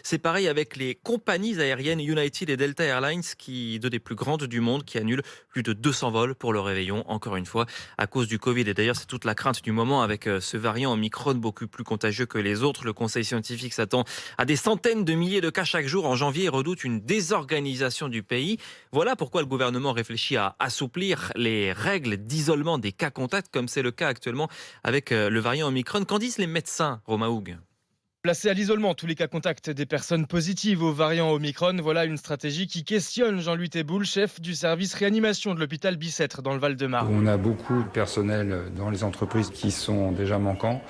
C'est pareil avec les compagnies aériennes United et Delta Airlines, deux des plus grandes du monde, qui annulent plus de 200 vols pour le réveillon, encore une fois, à cause du Covid. Et d'ailleurs, c'est toute la crainte du moment avec ce variant Omicron beaucoup plus contagieux que les autres. Le Conseil scientifique s'attend à des centaines de milliers de cas chaque jour en janvier et redoute une désorganisation du pays. Voilà pourquoi le gouvernement réfléchit à assouplir les règles d'isolement des cas contacts, comme c'est le cas actuellement avec le variant Omicron. Qu'en disent les médecins, Romain Houg? Placer à l'isolement tous les cas contacts des personnes positives au variant Omicron, voilà une stratégie qui questionne Jean-Louis Teboul, chef du service réanimation de l'hôpital Bicêtre dans le Val-de-Marne. On a beaucoup de personnel dans les entreprises qui sont déjà manquants.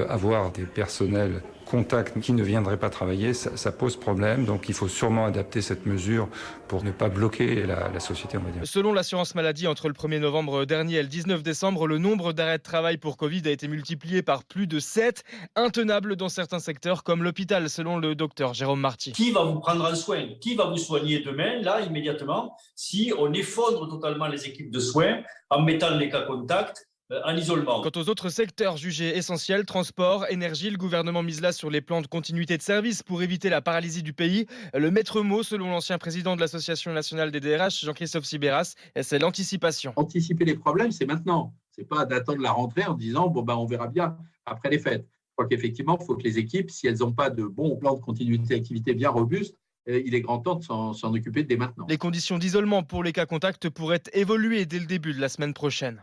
Avoir des personnels contacts qui ne viendraient pas travailler, ça pose problème. Donc il faut sûrement adapter cette mesure pour ne pas bloquer la société, on va dire. Selon l'assurance maladie, entre le 1er novembre dernier et le 19 décembre, le nombre d'arrêts de travail pour Covid a été multiplié par plus de 7, intenable dans certains secteurs comme l'hôpital, selon le docteur Jérôme Marty. Qui va vous prendre en soin? Qui va vous soigner demain, là, immédiatement, si on effondre totalement les équipes de soins en mettant les cas contacts en isolement? Quant aux autres secteurs jugés essentiels, transport, énergie, le gouvernement mise là sur les plans de continuité de service pour éviter la paralysie du pays. Le maître mot, selon l'ancien président de l'Association nationale des DRH, Jean-Christophe Sibéras, c'est l'anticipation. Anticiper les problèmes, c'est maintenant. C'est pas d'attendre la rentrée en disant on verra bien après les fêtes. Je crois qu'effectivement, il faut que les équipes, si elles n'ont pas de bons plans de continuité d'activité bien robustes, il est grand temps de s'en occuper dès maintenant. Les conditions d'isolement pour les cas contacts pourraient évoluer dès le début de la semaine prochaine.